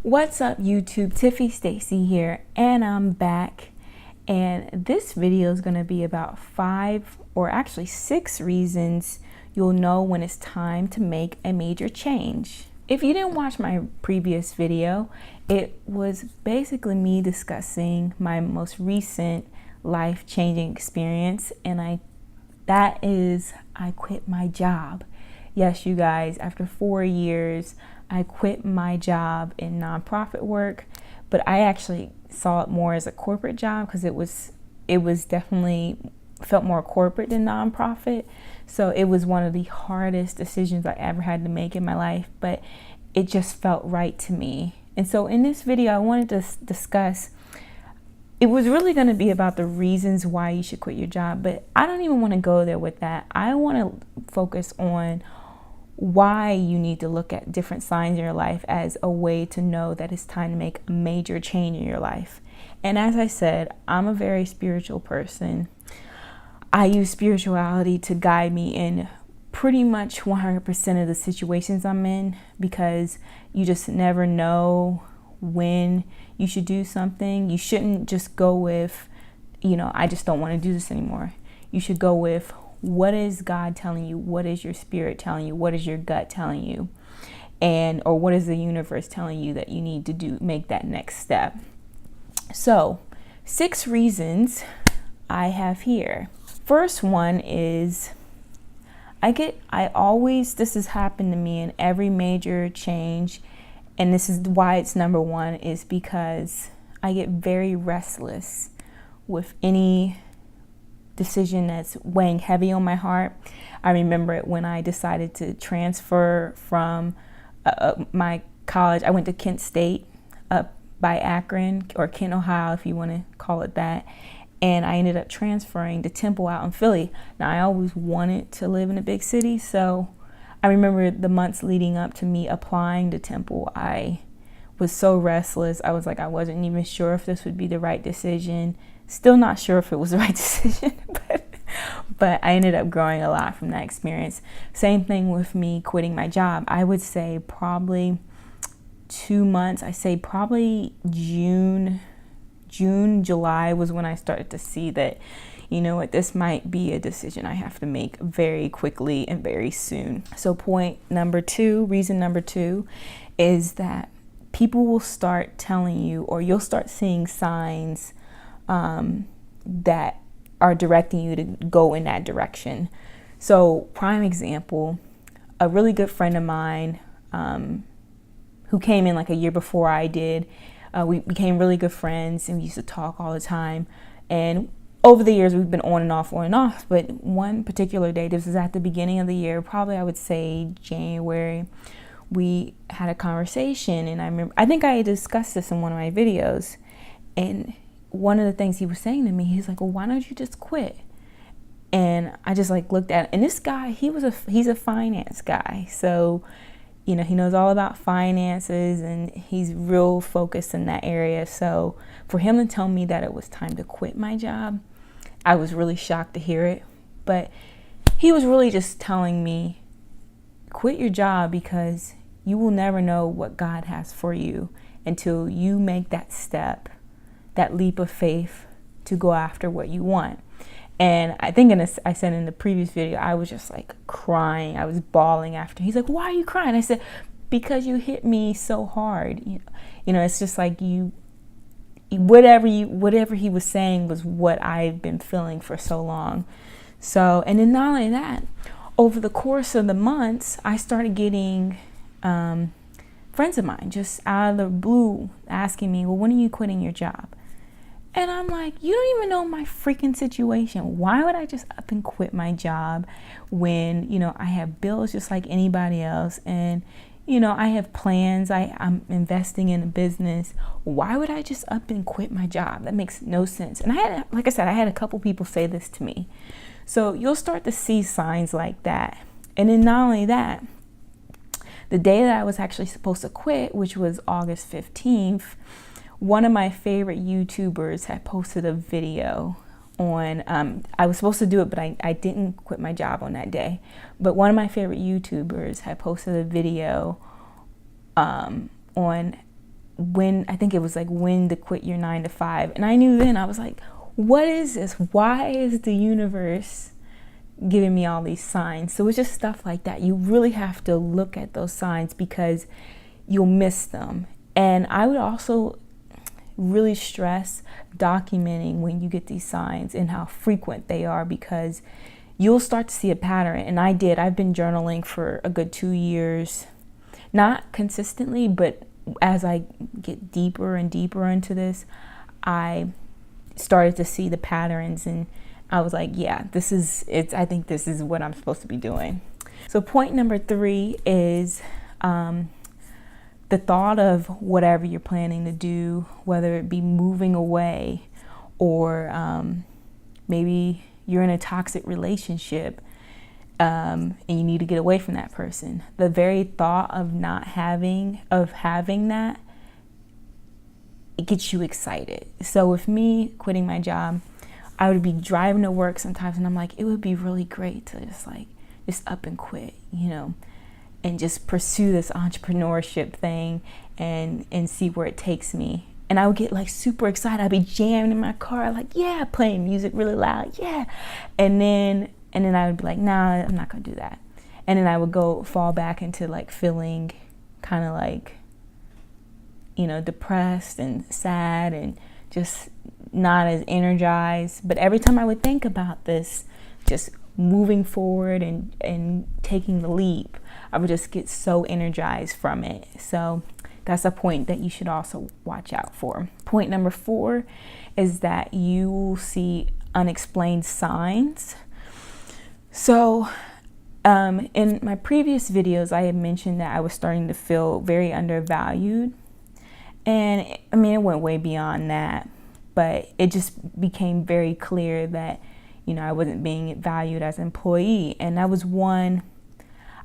What's up YouTube? Tiffy Stacy here, and I'm back. And this video is going to be about 5 or actually 6 reasons you'll know when it's time to make a major change. If you didn't watch my previous video, it was basically me discussing my most recent life-changing experience, and I quit my job. Yes, you guys, after 4 years, I quit my job in nonprofit work, but I actually saw it more as a corporate job because it was definitely felt more corporate than nonprofit. So it was one of the hardest decisions I ever had to make in my life, but it just felt right to me. And so in this video, I wanted to discuss, it was really going to be about the reasons why you should quit your job, but I don't even want to go there with that. I want to focus on why you need to look at different signs in your life as a way to know that it's time to make a major change in your life. And as I said, I'm a very spiritual person. I use spirituality to guide me in pretty much 100% of the situations I'm in, because you just never know when you should do something. You shouldn't just go with, I just don't want to do this anymore. You should go with, what is God telling you? What is your spirit telling you? What is your gut telling you? Or what is the universe telling you that you need to do, make that next step? So 6 reasons I have here. First one is, this has happened to me in every major change, and this is why it's number 1, is because I get very restless with any decision that's weighing heavy on my heart. I remember it when I decided to transfer from my college. I went to Kent State up by Akron, or Kent, Ohio, if you want to call it that. And I ended up transferring to Temple out in Philly. Now, I always wanted to live in a big city, so I remember the months leading up to me applying to Temple, I was so restless. I was like, I wasn't even sure if this would be the right decision. Still not sure if it was the right decision, but I ended up growing a lot from that experience. Same thing with me quitting my job. I would say probably 2 months. I say probably June, July was when I started to see that, this might be a decision I have to make very quickly and very soon. So reason number two is that people will start telling you, or you'll start seeing signs that are directing you to go in that direction. So prime example, a really good friend of mine who came in like a year before I did, we became really good friends and we used to talk all the time. And over the years, we've been on and off. But one particular day, this was at the beginning of the year, probably I would say January, we had a conversation. And I think I discussed this in one of my videos. And one of the things he was saying to me, he's like, well, why don't you just quit? And I just looked at it. And this guy, he's a finance guy. So, he knows all about finances and he's real focused in that area. So for him to tell me that it was time to quit my job, I was really shocked to hear it. But he was really just telling me, quit your job, because you will never know what God has for you until you make that step, that leap of faith to go after what you want. And I think I said in the previous video, I was just crying. I was bawling after. He's like, why are you crying? I said, because you hit me so hard. It's just whatever he was saying was what I've been feeling for so long. So, and then not only that, over the course of the months, I started getting friends of mine just out of the blue asking me, well, when are you quitting your job? And I'm like, you don't even know my freaking situation. Why would I just up and quit my job when, I have bills just like anybody else, and, I have plans, I'm investing in a business. Why would I just up and quit my job? That makes no sense. And I had a couple people say this to me. So you'll start to see signs like that. And then not only that, the day that I was actually supposed to quit, which was August 15th, one of my favorite YouTubers had posted a video on, I was supposed to do it, but I didn't quit my job on that day. But one of my favorite YouTubers had posted a video on when, I think it was like when to quit your 9 to 5. And I knew then, I was like, what is this? Why is the universe giving me all these signs? So it's just stuff like that. You really have to look at those signs because you'll miss them. And I would also really stress documenting when you get these signs and how frequent they are, because you'll start to see a pattern. And I did. I've been journaling for a good 2 years, not consistently, but as I get deeper and deeper into this, I started to see the patterns, and I was like, yeah, this is it. I think this is what I'm supposed to be doing. So point number 3 is the thought of whatever you're planning to do, whether it be moving away or maybe you're in a toxic relationship and you need to get away from that person. The very thought of having that, it gets you excited. So with me quitting my job, I would be driving to work sometimes and I'm like, it would be really great to just up and quit, and just pursue this entrepreneurship thing and see where it takes me. And I would get like super excited. I'd be jamming in my car, like, yeah, playing music really loud, yeah. And then I would be like, nah, I'm not gonna do that. And then I would fall back into like feeling kind of like, depressed and sad and just not as energized. But every time I would think about this, just moving forward and taking the leap, I would just get so energized from it. So that's a point that you should also watch out for. Point number 4 is that you will see unexplained signs. So in my previous videos, I had mentioned that I was starting to feel very undervalued. And I mean, it went way beyond that, but it just became very clear that, I wasn't being valued as an employee. And that was one,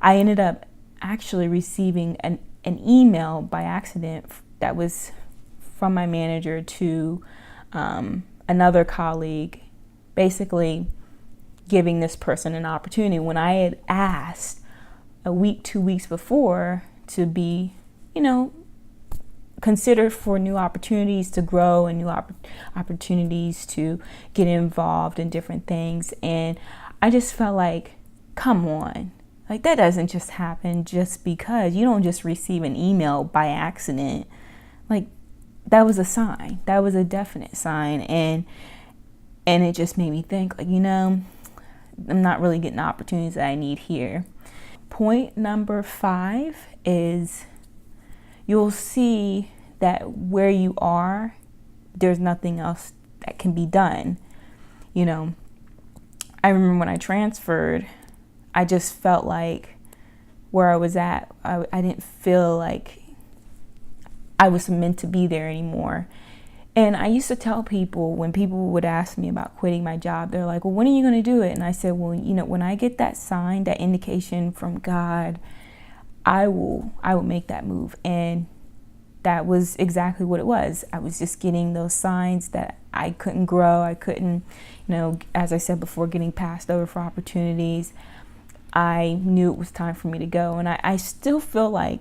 I ended up actually receiving an email by accident that was from my manager to another colleague, basically giving this person an opportunity when I had asked a week, 2 weeks before to be, considered for new opportunities to grow and new opportunities to get involved in different things. And I just felt like, come on, like that doesn't just happen just because. You don't just receive an email by accident. Like that was a sign. That was a definite sign. And it just made me think, like, I'm not really getting the opportunities that I need here. Point number 5 is you'll see that where you are, there's nothing else that can be done. I remember when I transferred, I just felt like where I was at, I didn't feel like I was meant to be there anymore. And I used to tell people, when people would ask me about quitting my job, they're like, well, when are you going to do it? And I said, well, when I get that sign, that indication from God, I will make that move. And that was exactly what it was. I was just getting those signs that I couldn't grow. I couldn't, as I said before, getting passed over for opportunities. I knew it was time for me to go. And I still feel like,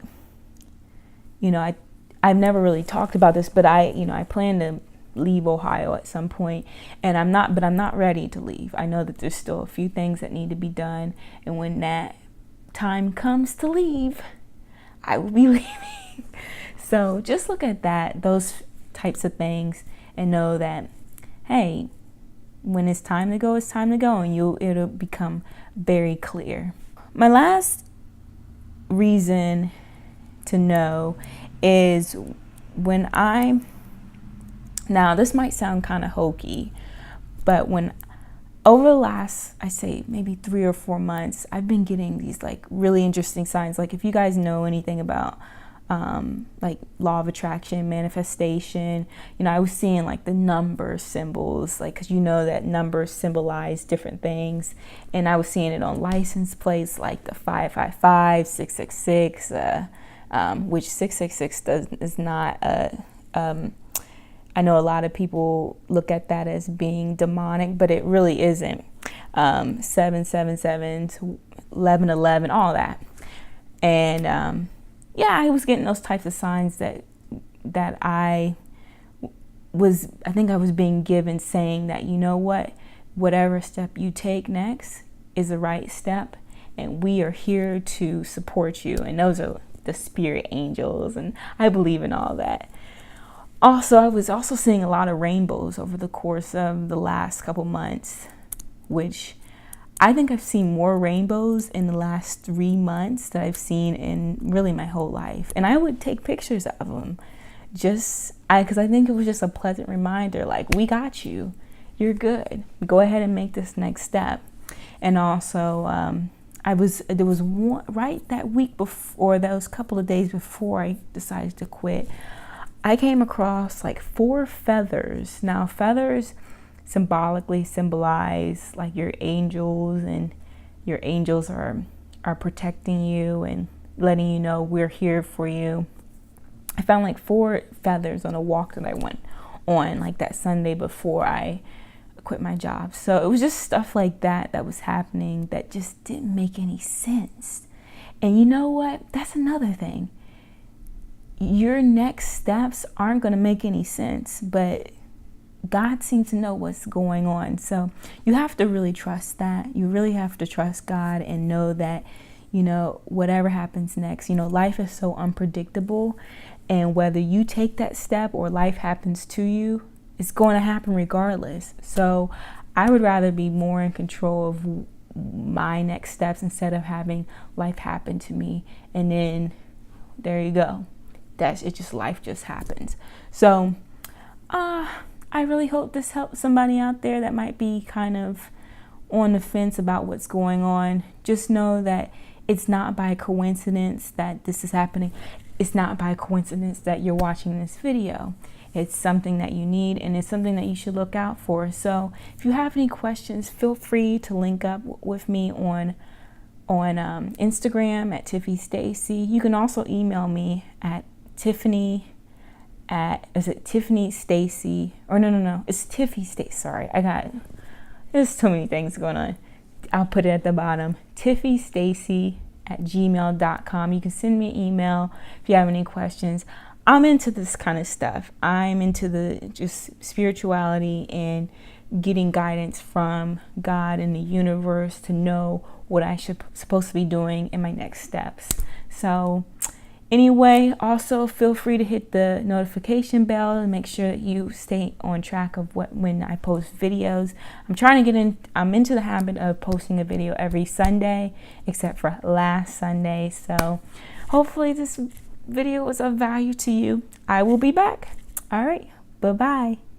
I've never really talked about this, but I plan to leave Ohio at some point, and I'm not ready to leave. I know that there's still a few things that need to be done, and when that time comes to leave, I will be leaving. So just look at those types of things, and know that, hey, when it's time to go, it's time to go, and it'll become very clear. My last reason to know is when now this might sound kind of hokey, but over the last, I say maybe 3 or 4 months, I've been getting these like really interesting signs. Like if you guys know anything about like law of attraction, manifestation, I was seeing like the number symbols, like, because that numbers symbolize different things, and I was seeing it on license plates, like the 555, 666, which 666 is not I know a lot of people look at that as being demonic, but it really isn't. 777, 1111, all that. And I was getting those types of signs that that I think I was being given, saying that, you know what, whatever step you take next is the right step, and we are here to support you. And those are the spirit angels, and I believe in all that. Also, I was also seeing a lot of rainbows over the course of the last couple months, which I think I've seen more rainbows in the last 3 months that I've seen in really my whole life. And I would take pictures of them because I think it was just a pleasant reminder, like, we got you. You're good. Go ahead and make this next step. And also, there was one right that week before, those couple of days before I decided to quit, I came across like 4 feathers. Now, feathers symbolically symbolize like your angels, and your angels are protecting you and letting you know we're here for you. I found like 4 feathers on a walk that I went on like that Sunday before I quit my job. So it was just stuff like that was happening that just didn't make any sense. And you know what? That's another thing. Your next steps aren't going to make any sense, but God seems to know what's going on. So you have to really trust that. You really have to trust God and know that, you know, whatever happens next, you know, life is so unpredictable. And whether you take that step or life happens to you, it's going to happen regardless. So I would rather be more in control of my next steps instead of having life happen to me. And then there you go. Life just happens. So I really hope this helps somebody out there that might be kind of on the fence about what's going on. Just know that it's not by coincidence that this is happening. It's not by coincidence that you're watching this video. It's something that you need, and it's something that you should look out for. So if you have any questions, feel free to link up with me on Instagram at Tiffy Stacy. You can also email me at Tiffany Stacy, or no, it's Tiffy Stacy. Sorry, there's too many things going on. I'll put it at the bottom. tiffystacy@gmail.com. You can send me an email if you have any questions. I'm into this kind of stuff. I'm into the just spirituality and getting guidance from God and the universe to know what I supposed to be doing in my next steps. So anyway, also feel free to hit the notification bell and make sure that you stay on track of when I post videos. I'm into the habit of posting a video every Sunday, except for last Sunday. So hopefully this video was of value to you. I will be back. All right. Bye-bye.